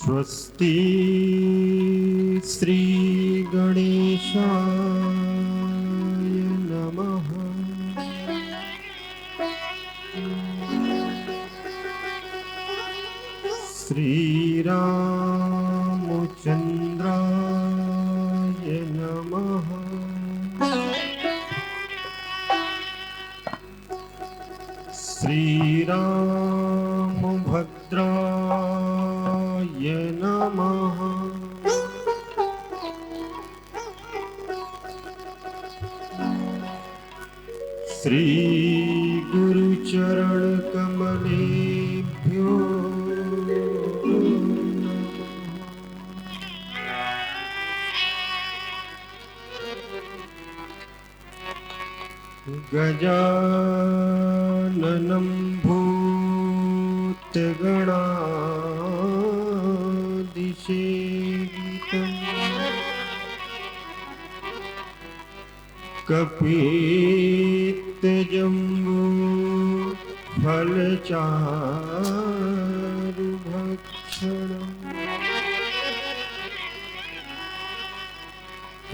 स्वस्ति श्री गणेशाय नमः। श्री रामचंद्राय नमः। श्री रामभद्राय नमः। श्री गुरुचरण कमलेभ्यो गजाननं भूतगणाधिसेवितं कपित्तजम्बो फलचारुभक्षणम्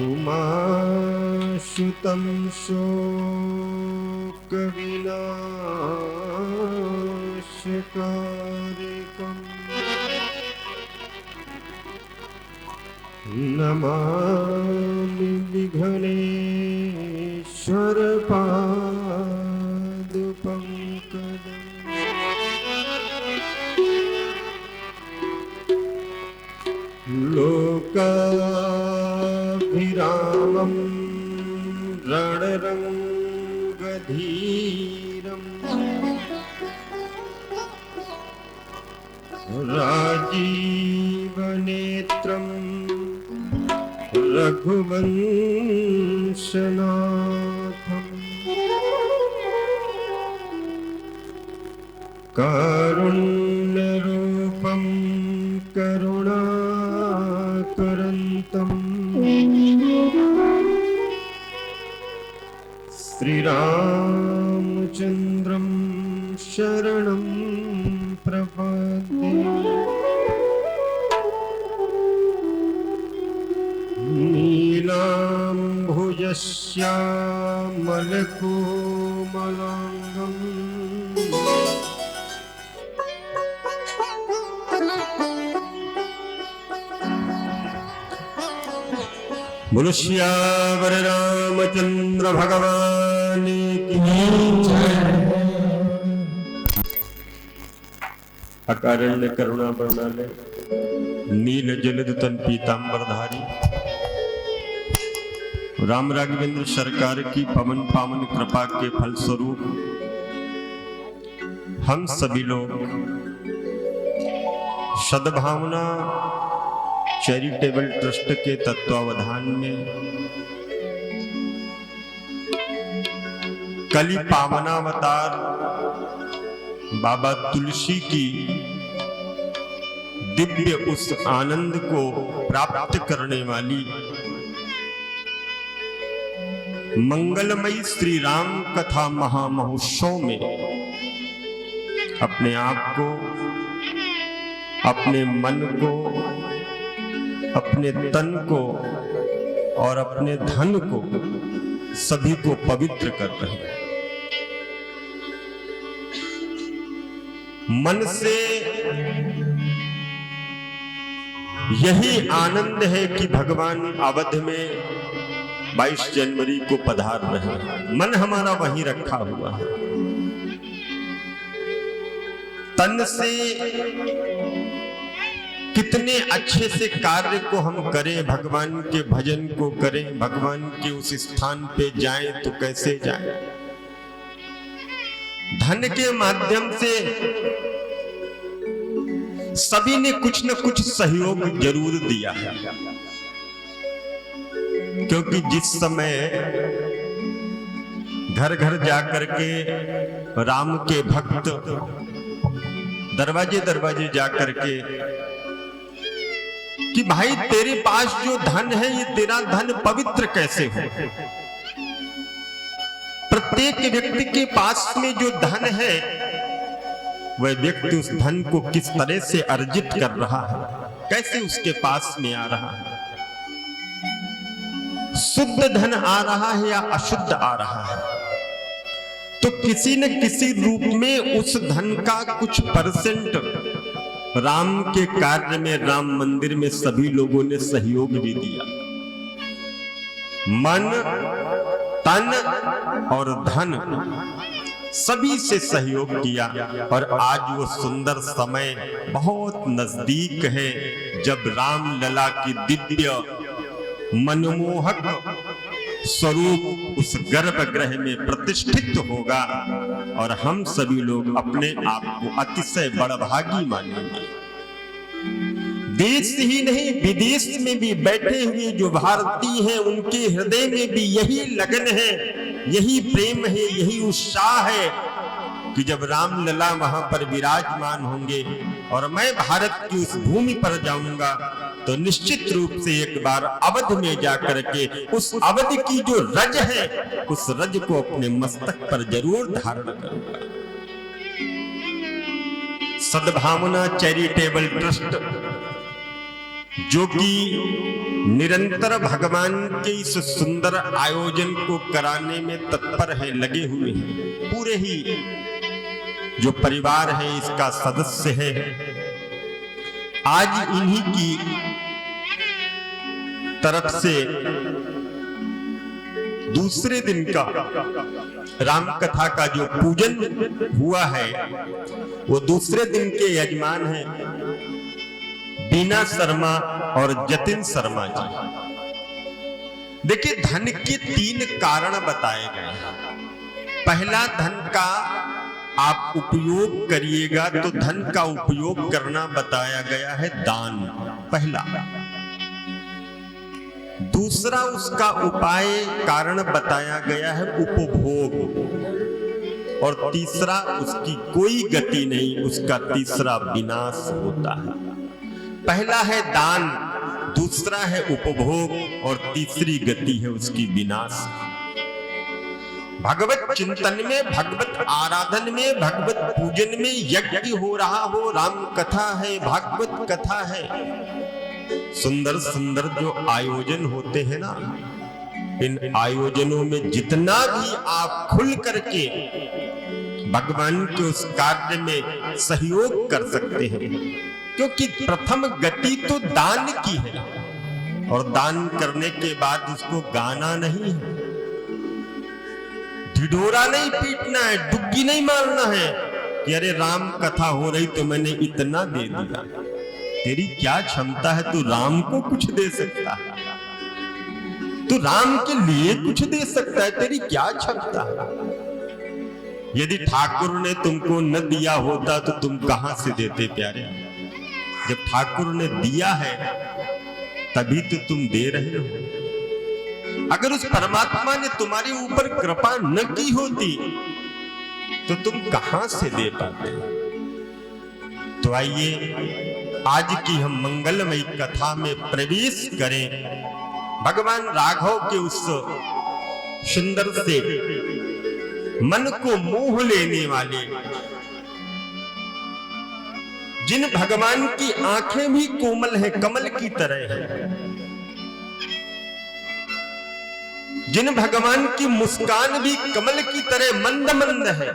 उमासुतं शोकविनाशकारकम् नमामि विघ्नेश्वरपादपङ्कजम्। लोकाभिरामं रणरङ्गधीरम् राजीवनेत्रं रघुवंशनाथम् कारुण्यरूपं करुणाकरन्तम् श्रीरामचन्द्रं शरणं प्रपद्ये। नीलाम्भुजश्यामलकोमलाङ्गम् बोलो श्यावर रामचंद्र भगवान की जय। अकारण करुणा बरनाले नील जलद तन पीतांबरधारी राम राघवेंद्र सरकार की पवन पावन कृपा के फलस्वरूप हम सभी लोग सद्भावना चैरिटेबल ट्रस्ट के तत्वावधान में कली पावनावतार बाबा तुलसी की दिव्य उस आनंद को प्राप्त करने वाली मंगलमयी श्री राम कथा महामहोत्सव में अपने आप को, अपने मन को, अपने तन को और अपने धन को सभी को पवित्र कर रहे हैं। मन से यही आनंद है कि भगवान अवध में 22 जनवरी को पधार रहे हैं। मन हमारा वहीं रखा हुआ है। तन से कितने अच्छे से कार्य को हम करें, भगवान के भजन को करें, भगवान के उस स्थान पे जाएं तो कैसे जाएं। धन के माध्यम से सभी ने कुछ न कुछ सहयोग जरूर दिया है, क्योंकि जिस समय घर घर जाकर के राम के भक्त दरवाजे दरवाजे जाकर के कि भाई तेरे पास जो धन है ये तेरा धन पवित्र कैसे हो। प्रत्येक व्यक्ति के पास में जो धन है वह व्यक्ति उस धन को किस तरह से अर्जित कर रहा है, कैसे उसके पास में आ रहा है? शुद्ध धन आ रहा है या अशुद्ध आ रहा है? तो किसी न किसी रूप में उस धन का कुछ परसेंट राम के कार्य में, राम मंदिर में सभी लोगों ने सहयोग भी दिया। मन, तन और धन सभी से सहयोग किया। और आज वो सुंदर समय बहुत नजदीक है जब राम लला की दिव्य मनमोहक स्वरूप उस गर्भगृह में प्रतिष्ठित होगा और हम सभी लोग अपने आप को अतिशय बड़भागी मानेंगे। देश ही नहीं, विदेश में भी बैठे हुए जो भारतीय हैं उनके हृदय में भी यही लगन है, यही प्रेम है, यही उत्साह है कि जब राम लला वहां पर विराजमान होंगे और मैं भारत की उस भूमि पर जाऊंगा तो निश्चित रूप से एक बार अवध में जाकर के उस अवध की जो रज है उस रज को अपने मस्तक पर जरूर धारण करूंगा। सद्भावना चैरिटेबल ट्रस्ट जो कि निरंतर भगवान के इस सुंदर आयोजन को कराने में तत्पर है, लगे हुए हैं। पूरे ही जो परिवार है इसका सदस्य है। आज इन्हीं की तरफ से दूसरे दिन का राम कथा का जो पूजन हुआ है वो दूसरे दिन के यजमान हैं बीना शर्मा और जतिन शर्मा जी। देखिए, धन के 3 कारण बताए गए हैं। पहला, धन का आप उपयोग करिएगा तो धन का उपयोग करना बताया गया है दान, पहला। दूसरा, उसका उपाय कारण बताया गया है उपभोग। और तीसरा, उसकी कोई गति नहीं, उसका तीसरा विनाश होता है। पहला है दान, दूसरा है उपभोग और तीसरी गति है उसकी विनाश। भगवत चिंतन में, भगवत आराधन में, भगवत पूजन में यज्ञ हो रहा हो, राम कथा है, भागवत कथा है, सुंदर सुंदर जो आयोजन होते हैं ना, इन आयोजनों में जितना भी आप खुल करके भगवान के उस कार्य में सहयोग कर सकते हैं, क्योंकि प्रथम गति तो दान की है और दान करने के बाद उसको गाना नहीं है, ढिढोरा नहीं पीटना है, डुग्गी नहीं मारना है कि अरे राम कथा हो रही तो मैंने इतना दे दिया। तेरी क्या क्षमता है, तू राम को कुछ दे सकता है, तू राम के लिए कुछ दे सकता है, तेरी क्या क्षमता है। यदि ठाकुर ने तुमको न दिया होता तो तुम कहां से देते प्यारे। जब ठाकुर ने दिया है तभी तो तुम दे रहे हो। अगर उस परमात्मा ने तुम्हारे ऊपर कृपा न की होती तो तुम कहां से दे पाते। तो आइए आज की हम मंगलमयी कथा में प्रवेश करें। भगवान राघव के उस सुंदर से मन को मोह लेने वाले, जिन भगवान की आंखें भी कोमल है, कमल की तरह है, जिन भगवान की मुस्कान भी कमल की तरह मंद मंद है,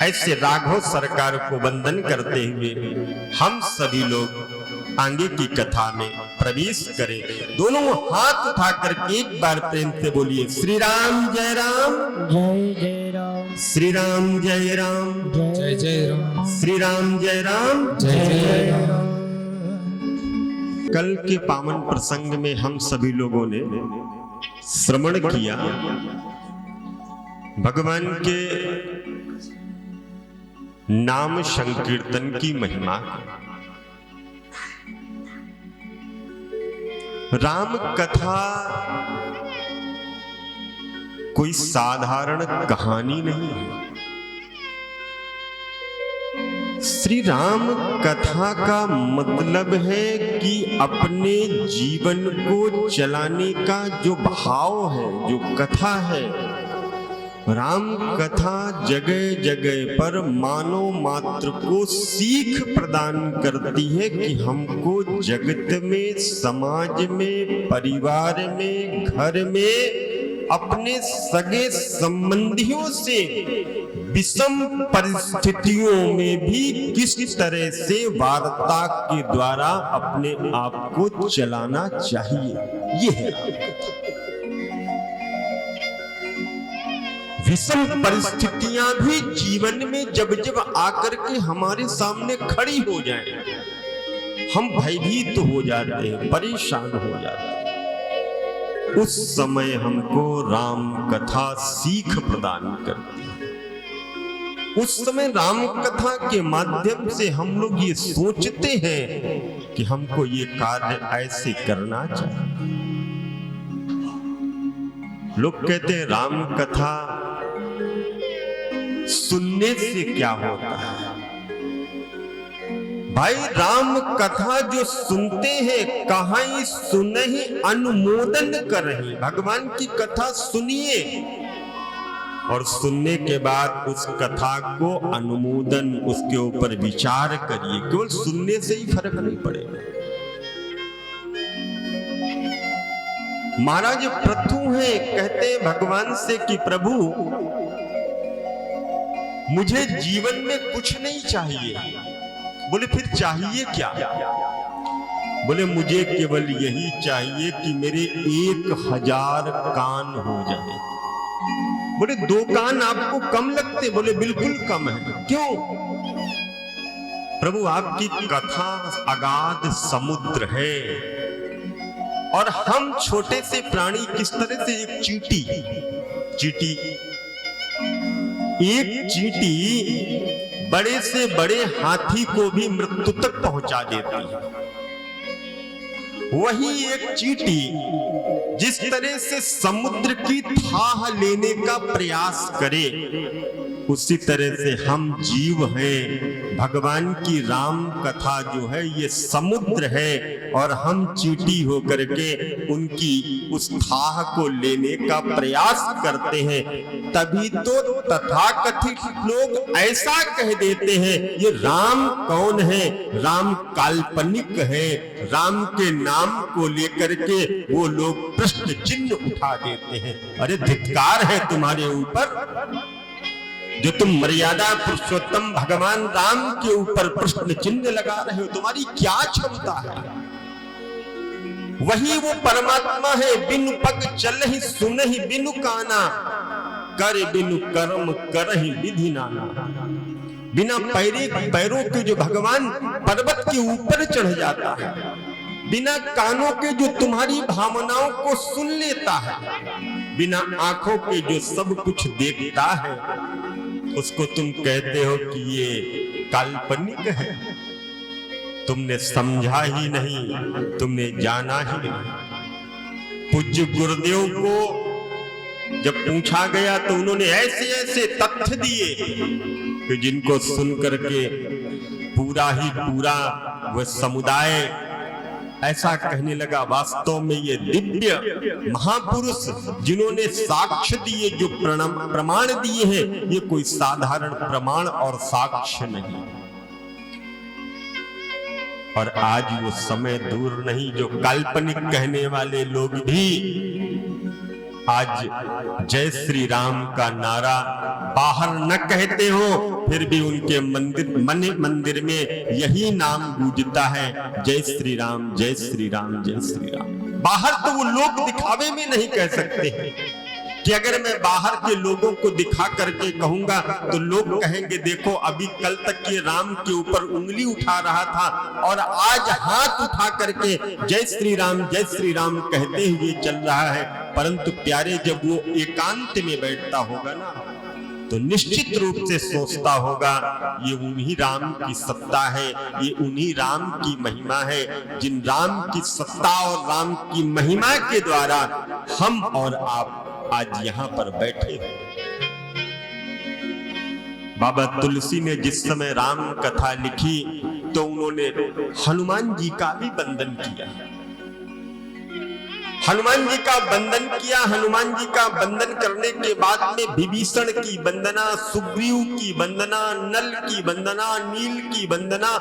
ऐसे राघव सरकार को वंदन करते हुए हम सभी लोग आगे की कथा में प्रवेश करें। दोनों हाथ उठाकर एक बार प्रेम से बोलिए श्री राम जय राम, जय जय राम, श्री राम जय राम, जय जय राम, श्री राम जय राम, जय जय राम। कल के पावन प्रसंग में हम सभी लोगों ने श्रवण किया भगवान के नाम संकीर्तन की महिमा। राम कथा कोई साधारण कहानी नहीं है। श्री राम कथा का मतलब है कि अपने जीवन को चलाने का जो भाव है, जो कथा है, राम कथा जगह जगह पर मानव मात्र को सीख प्रदान करती है कि हमको जगत में, समाज में, परिवार में, घर में अपने सगे संबंधियों से विषम परिस्थितियों में भी किस तरह से वार्ता के द्वारा अपने आप को चलाना चाहिए, ये है राम कथा। विषम परिस्थितियां भी जीवन में जब जब आकर के हमारे सामने खड़ी हो जाएं, हम भयभीत हो जाते हैं, परेशान हो जाते हैं। उस समय हमको राम कथा सीख प्रदान करती है। उस समय राम कथा के माध्यम से हम लोग ये सोचते हैं कि हमको ये कार्य ऐसे करना चाहिए। लोग कहते हैं राम कथा सुनने से क्या होता है? भाई राम कथा जो सुनते हैं, कहां सुनहि अनुमोदन कर रही। भगवान की कथा सुनिए और सुनने के बाद उस कथा को अनुमोदन, उसके ऊपर विचार करिए। केवल सुनने से ही फर्क नहीं पड़ेगा। महाराज प्रथु हैं, कहते हैं भगवान से कि प्रभु मुझे जीवन में कुछ नहीं चाहिए। बोले फिर चाहिए क्या? बोले मुझे केवल यही चाहिए कि मेरे 1000 कान हो जाए। बोले 2 कान आपको कम लगते? बोले बिल्कुल कम है। क्यों? प्रभु आपकी कथा अगाध समुद्र है और हम छोटे से प्राणी किस तरह से एक चींटी बड़े से बड़े हाथी को भी मृत्यु तक पहुंचा देती है। वही एक चींटी जिस तरह से समुद्र की थाह लेने का प्रयास करे, उसी तरह से हम जीव हैं। भगवान की राम कथा जो है ये समुद्र है और हम चींटी होकर के उनकी उस थाह को लेने का प्रयास करते हैं। तभी तो तथाकथित लोग ऐसा कह देते हैं ये राम कौन है? राम काल्पनिक है। राम के नाम को लेकर के वो लोग प्रश्न चिन्ह उठा देते हैं। अरे धिक्कार है तुम्हारे ऊपर जो तुम मर्यादा पुरुषोत्तम भगवान राम के ऊपर प्रश्न चिन्ह लगा रहे हो। तुम्हारी क्या क्षमता है? वही वो परमात्मा है। बिनु पग चलहि सुनहि बिनु काना, कर बिनु कर्म करहि विधि नाना। बिना पैरों के जो भगवान पर्वत के ऊपर चढ़ जाता है, बिना कानों के जो तुम्हारी भावनाओं को सुन लेता है, बिना आंखों के जो सब कुछ देखता है, उसको तुम कहते हो कि ये काल्पनिक है। तुमने समझा ही नहीं, तुमने जाना ही नहीं। पूज्य गुरुदेव को जब पूछा गया तो उन्होंने ऐसे ऐसे तथ्य दिए कि जिनको सुन करके पूरा ही पूरा वह समुदाय ऐसा कहने लगा, वास्तव में ये दिव्य महापुरुष जिन्होंने साक्ष्य दिए, जो प्रमाण दिए हैं, ये कोई साधारण प्रमाण और साक्ष्य नहीं। और आज वो समय दूर नहीं जो काल्पनिक कहने वाले लोग भी आज जय श्री राम का नारा बाहर न कहते हो, फिर भी उनके मंदिर में यही नाम गूंजता है, जय श्री राम, जय श्री राम, जय श्री राम। बाहर तो वो लोग दिखावे में नहीं कह सकते कि अगर मैं बाहर के लोगों को दिखा करके कहूंगा तो लोग कहेंगे देखो अभी कल तक ये राम के ऊपर उंगली उठा रहा था और आज हाथ उठा करके जय श्री राम कहते हुए चल रहा है। परंतु प्यारे जब वो एकांत में बैठता होगा ना तो निश्चित रूप से सोचता होगा ये उन्हीं राम की सत्ता है, ये उन्हीं राम की महिमा है, जिन राम की सत्ता और राम की महिमा के द्वारा हम और आप आज यहां पर बैठे हैं। बाबा तुलसी ने जिस समय राम कथा लिखी तो उन्होंने हनुमान जी का भी वंदन किया। हनुमान जी का वंदन किया। हनुमान जी का वंदन करने के बाद में विभीषण की वंदना, सुग्रीव की वंदना, नल की वंदना, नील की वंदना,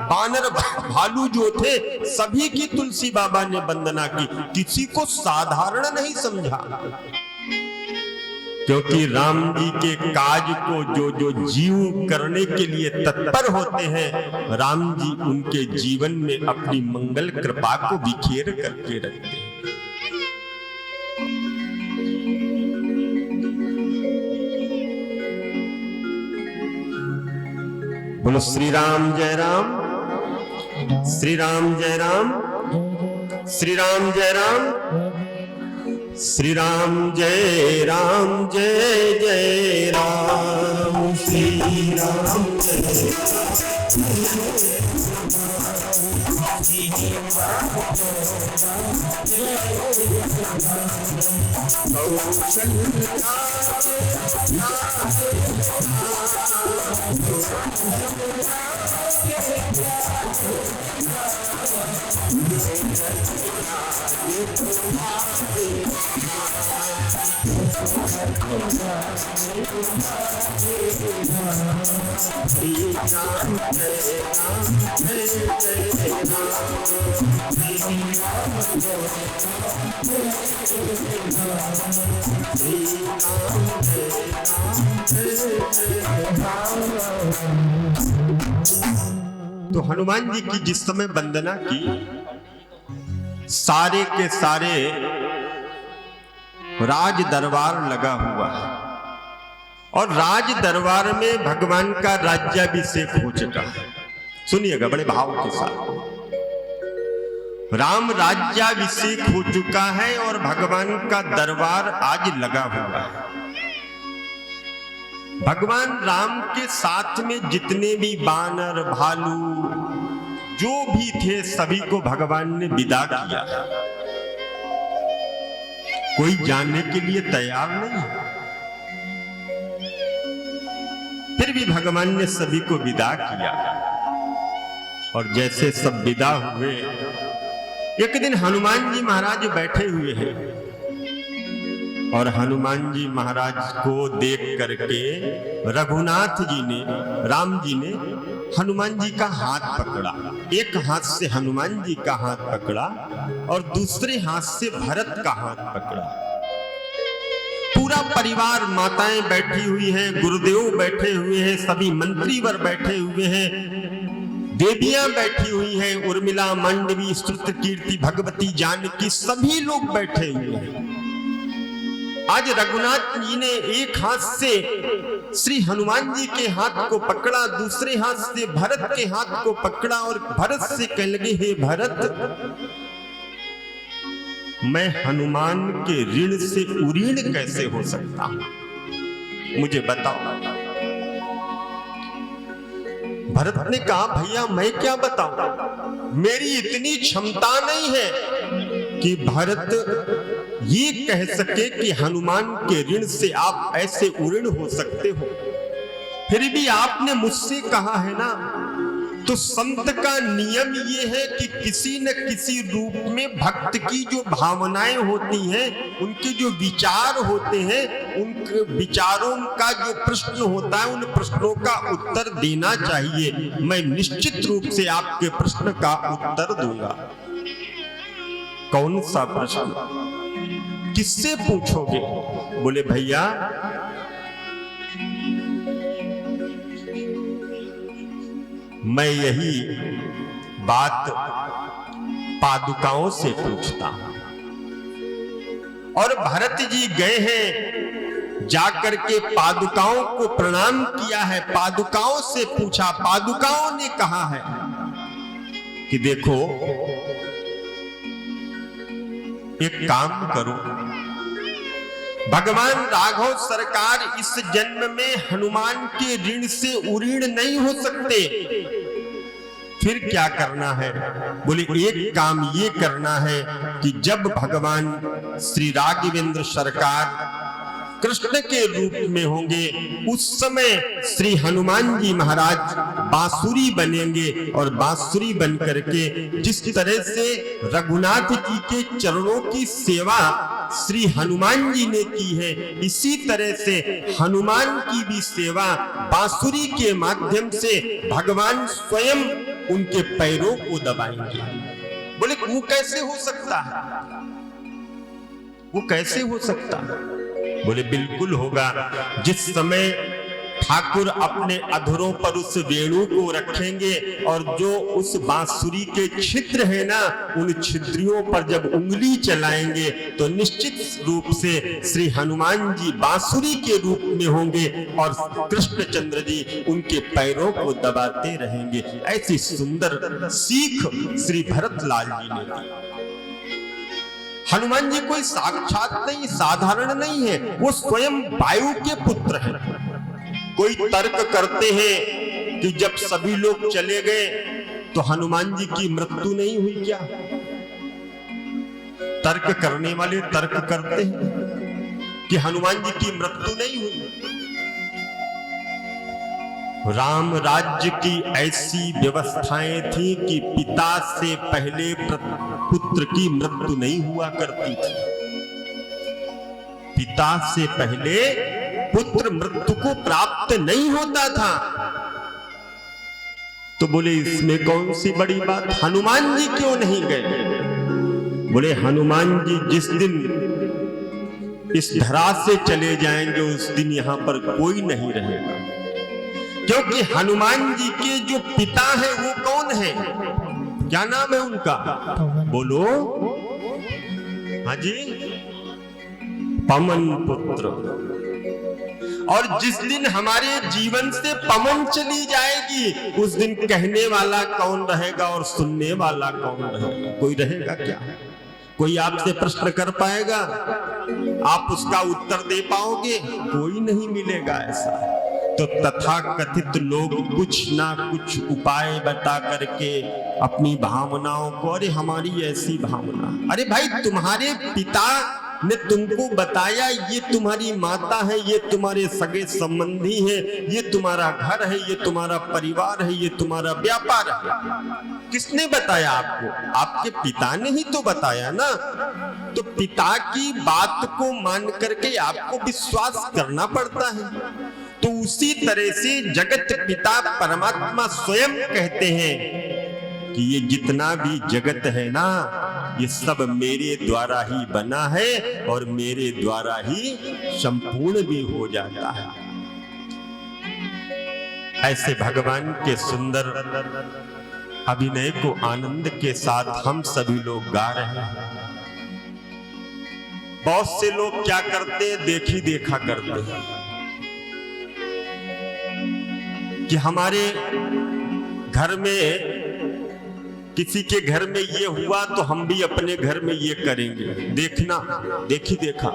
बानर भालू जो थे सभी की तुलसी बाबा ने वंदना की। किसी को साधारण नहीं समझा, क्योंकि राम जी के काज को जो जो जीव करने के लिए तत्पर होते हैं, राम जी उनके जीवन में अपनी मंगल कृपा को बिखेर करके रखते हैं। बोलो श्री राम जय राम, श्री राम जय राम, श्री राम जय राम, श्री राम जय राम, जय जय राम, श्री राम जय तो हनुमान जी की जिस समय वंदना की, सारे के सारे राज दरबार लगा हुआ है और राज दरबार में भगवान का राज्याभिषेक हो चुका है। सुनिएगा बड़े भाव के साथ, राम राज्याभिषेक हो चुका है और भगवान का दरबार आज लगा हुआ है। भगवान राम के साथ में जितने भी बानर भालू जो भी थे सभी को भगवान ने विदा किया। कोई जाने के लिए तैयार नहीं, फिर भी भगवान ने सभी को विदा किया। और जैसे सब विदा हुए, एक दिन हनुमान जी महाराज बैठे हुए हैं और हनुमान जी महाराज को देख करके रघुनाथ जी ने, राम जी ने हनुमान जी का हाथ पकड़ा। एक हाथ से हनुमान जी का हाथ पकड़ा और दूसरे हाथ से भरत का हाथ पकड़ा। पूरा परिवार, माताएं बैठी हुई हैं, गुरुदेव बैठे हुए हैं, सभी मंत्रीवर बैठे हुए हैं, देवियां बैठी हुई हैं, उर्मिला, मांडवी, स्तुति, कीर्ति, भगवती, जानकी, सभी लोग बैठे हुए हैं। आज रघुनाथ जी ने एक हाथ से श्री हनुमान जी के हाथ को पकड़ा, दूसरे हाथ से भरत के हाथ को पकड़ा और भरत से कहने लगे, हे भरत, मैं हनुमान के ऋण से उऋण कैसे हो सकता हूं, मुझे बताओ। भरत ने कहा, भैया मैं क्या बताऊं, मेरी इतनी क्षमता नहीं है कि भरत ये कह सके कि हनुमान के ऋण से आप ऐसे उऋण हो सकते हो। फिर भी आपने मुझसे कहा है ना, तो संत का नियम ये है कि किसी न किसी रूप में भक्त की जो भावनाएं होती हैं, उनके जो विचार होते हैं, उनके विचारों का जो प्रश्न होता है, उन प्रश्नों का उत्तर देना चाहिए। मैं निश्चित रूप से आपके प्रश्न का उत्तर दूंगा। कौन सा प्रश्न, किससे पूछोगे? बोले भैया मैं यही बात पादुकाओं से पूछता हूं। और भरत जी गए हैं, जाकर के पादुकाओं को प्रणाम किया है, पादुकाओं से पूछा। पादुकाओं ने कहा है कि देखो एक काम करो, भगवान राघव सरकार इस जन्म में हनुमान के ऋण से उऋण नहीं हो सकते। फिर क्या करना है? बोले एक काम ये करना है कि जब भगवान श्री राघवेंद्र सरकार कृष्ण के रूप में होंगे, उस समय श्री हनुमान जी महाराज बांसुरी बनेंगे और बांसुरी बन करके जिस तरह से रघुनाथ जी के चरणों की सेवा श्री हनुमान जी ने की है, इसी तरह से हनुमान की भी सेवा बांसुरी के माध्यम से भगवान स्वयं उनके पैरों को दबाएंगे। बोले वो कैसे हो सकता है, वो कैसे हो सकता है? बोले बिल्कुल होगा। जिस समय ठाकुर अपने अधरों पर उस वेणु को रखेंगे और जो उस बांसुरी के छिद्र है ना, उन छिद्रियों पर जब उंगली चलाएंगे तो निश्चित रूप से श्री हनुमान जी बांसुरी के रूप में होंगे और कृष्णचंद्र जी उनके पैरों को दबाते रहेंगे। ऐसी सुंदर सीख श्री भरतलाल जी ने दी। हनुमान जी कोई साक्षात नहीं, साधारण नहीं है, वो स्वयं वायु के पुत्र हैं। कोई तर्क करते हैं कि जब सभी लोग चले गए तो हनुमान जी की मृत्यु नहीं हुई क्या? तर्क करने वाले तर्क करते हैं कि हनुमान जी की मृत्यु नहीं हुई। राम राज्य की ऐसी व्यवस्थाएं थी कि पिता से पहले पुत्र की मृत्यु नहीं हुआ करती थी। पिता से पहले पुत्र मृत्यु को प्राप्त नहीं होता था। तो बोले इसमें कौन सी बड़ी बात, हनुमान जी क्यों नहीं गए? बोले हनुमान जी जिस दिन इस धरा से चले जाएंगे उस दिन यहां पर कोई नहीं रहेगा, क्योंकि हनुमान जी के जो पिता है वो कौन है, क्या नाम है उनका? बोलो। हाँ जी, पवन पुत्र। और जिस दिन हमारे जीवन से पवन चली जाएगी उस दिन कहने वाला कौन रहेगा और सुनने वाला कौन रहेगा? कोई रहेगा क्या? कोई आपसे प्रश्न कर पाएगा? आप उसका उत्तर दे पाओगे? कोई नहीं मिलेगा ऐसा। तो तथाकथित लोग कुछ ना कुछ उपाय बता करके अपनी भावनाओं को, अरे हमारी ऐसी भावना, अरे भाई तुम्हारे पिता ने तुमको बताया ये तुम्हारी माता है, ये तुम्हारे सगे संबंधी है, ये तुम्हारा घर है, ये तुम्हारा परिवार है, ये तुम्हारा व्यापार है। किसने बताया आपको? आपके पिता ने ही तो बताया ना। तो पिता की बात को मान करके आपको विश्वास करना पड़ता है। तो उसी तरह से जगत पिता परमात्मा स्वयं कहते हैं कि ये जितना भी जगत है ना, ये सब मेरे द्वारा ही बना है और मेरे द्वारा ही संपूर्ण भी हो जाता है। ऐसे भगवान के सुंदर अभिनय को आनंद के साथ हम सभी लोग गा रहे हैं। बहुत से लोग क्या करते हैं, देखी देखा करते हैं कि हमारे घर में, किसी के घर में ये हुआ तो हम भी अपने घर में ये करेंगे। देखना, देखी देखा,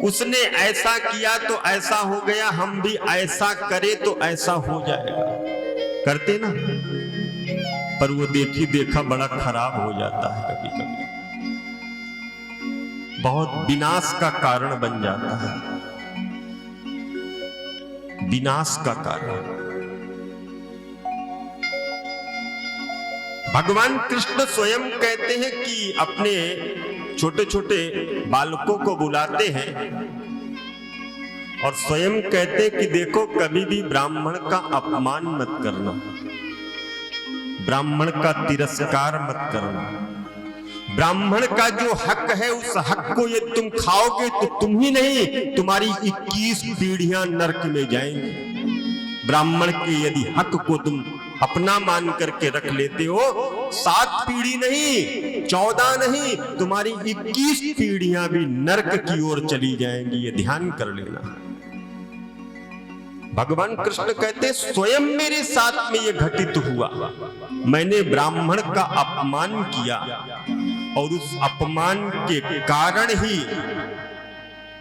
उसने ऐसा किया तो ऐसा हो गया, हम भी ऐसा करें तो ऐसा हो जाएगा, करते ना। पर वो देखी देखा बड़ा खराब हो जाता है, कभी कभी बहुत विनाश का कारण बन जाता है, विनाश का कारण। भगवान कृष्ण स्वयं कहते हैं कि अपने छोटे छोटे बालकों को बुलाते हैं और स्वयं कहते हैं कि देखो कभी भी ब्राह्मण का अपमान मत करना, ब्राह्मण का तिरस्कार मत करना। ब्राह्मण का जो हक है उस हक को यदि तुम खाओगे तो तुम ही नहीं, तुम्हारी 21 पीढ़ियां नरक में जाएंगी। ब्राह्मण के यदि हक को तुम अपना मान करके रख लेते हो, 7 पीढ़ी नहीं, 14 नहीं, तुम्हारी 21 पीढ़ियां भी नरक की ओर चली जाएंगी। ये ध्यान कर लेना। भगवान कृष्ण कहते स्वयं मेरे साथ में ये घटित हुआ। मैंने ब्राह्मण का अपमान किया और उस अपमान के कारण ही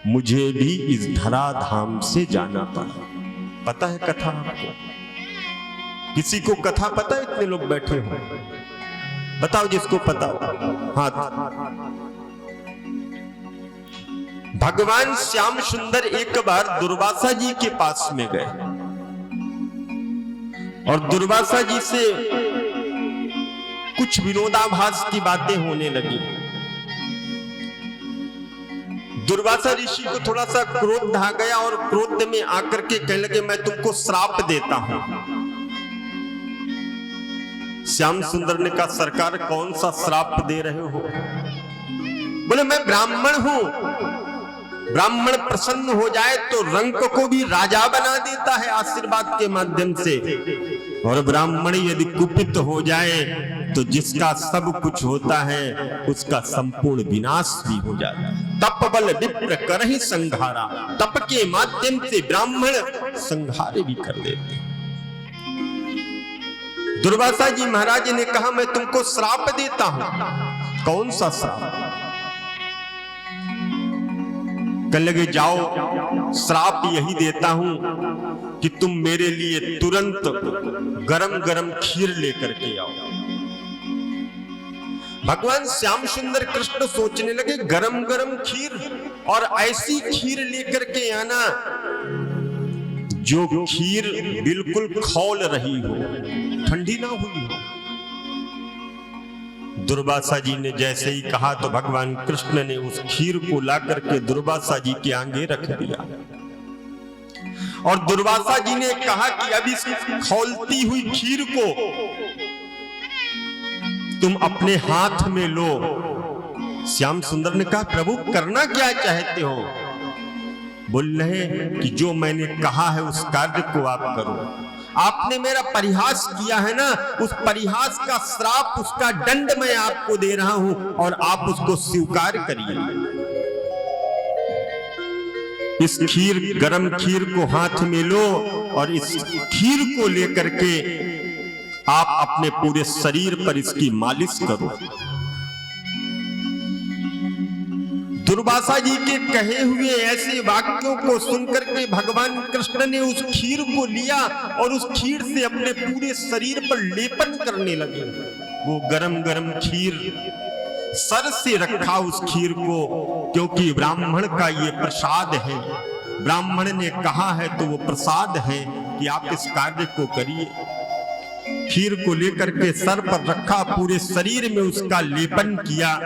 मुझे भी इस धराधाम से जाना पड़ा। पता है कथा आपको? किसी को कथा पता है? इतने लोग बैठे हो, बताओ जिसको पता हो हाथ। भगवान श्याम सुंदर एक बार दुर्वासा जी के पास में गए और दुर्वासा जी से कुछ विनोदाभास की बातें होने लगी। दुर्वासा ऋषि को थोड़ा सा क्रोध आ गया और क्रोध में आकर के कहने लगे, मैं तुमको श्राप देता हूं। श्याम सुंदर ने कहा, सरकार कौन सा श्राप दे रहे हो? बोले, मैं ब्राह्मण हूं, ब्राह्मण प्रसन्न हो जाए तो रंक को भी राजा बना देता है आशीर्वाद के माध्यम से, और ब्राह्मण यदि कुपित हो जाए तो जिसका सब कुछ होता है उसका संपूर्ण विनाश भी हो जाता है। तप बल विप्र करहि संघारा, तप के माध्यम से ब्राह्मण संहार भी कर देते। दुर्वासा जी महाराज ने कहा, मैं तुमको श्राप देता हूं। कौन सा श्राप? कहने लगे, जाओ, श्राप यही देता हूं कि तुम मेरे लिए तुरंत गरम गरम खीर लेकर के आओ। भगवान श्याम सुंदर कृष्ण सोचने लगे, गरम गरम खीर, और ऐसी खीर लेकर के आना जो खीर बिल्कुल खौल रही हो, ठंडी ना हुई हो। दुर्वासा जी ने जैसे ही कहा तो भगवान कृष्ण ने उस खीर को लाकर के दुर्वासा जी के आगे रख दिया, और दुर्वासा जी ने कहा कि अब इस खौलती हुई खीर को तुम अपने हाथ में लो। श्याम सुंदर ने कहा, प्रभु करना क्या चाहते हो? बोल रहे कि जो मैंने कहा है उस कार्य को आप करो। आपने मेरा परिहास किया है ना, उस परिहास का श्राप, उसका दंड मैं आपको दे रहा हूं, और आप उसको स्वीकार करिए। इस खीर, गरम खीर को हाथ में लो, और इस खीर को लेकर के आप अपने पूरे शरीर पर इसकी मालिश करो। दुर्वासा जी के कहे हुए ऐसे वाक्यों को सुनकर के भगवान कृष्ण ने उस खीर को लिया और उस खीर से अपने पूरे शरीर पर लेपन करने लगे। वो गरम गरम खीर सर से रखा उस खीर को, क्योंकि ब्राह्मण का ये प्रसाद है, ब्राह्मण ने कहा है तो वो प्रसाद है कि आप इस कार्य को करिए। खीर को लेकर के सर पर रखा, पूरे शरीर में उसका लेपन किया।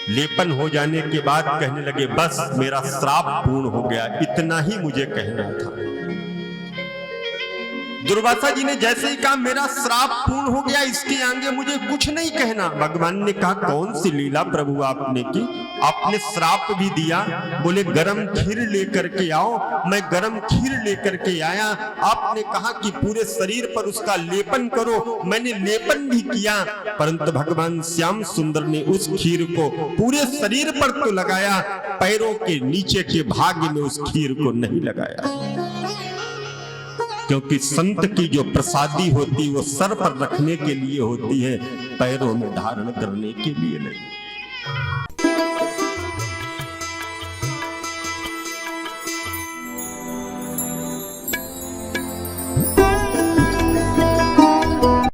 लेपन हो जाने के बाद कहने लगे, बस मेरा श्राप पूर्ण हो गया, इतना ही मुझे कहना था। दुर्वासा जी ने जैसे ही कहा, मेरा श्राप पूर्ण हो गया, इसके आगे मुझे कुछ नहीं कहना। भगवान ने कहा, कौन सी लीला प्रभु आपने की? आपने श्राप भी दिया। बोले, गरम खीर लेकर के आओ। मैं गरम खीर लेकर के आया। आपने कहा कि पूरे शरीर पर उसका लेपन करो, मैंने लेपन भी किया, परंतु भगवान श्याम सुंदर ने उस खीर को पूरे शरीर पर तो लगाया, पैरों के नीचे के भाग में उस खीर को नहीं लगाया, क्योंकि संत की जो प्रसादी होती वो सर पर रखने के लिए होती है, पैरों में धारण करने के लिए नहीं।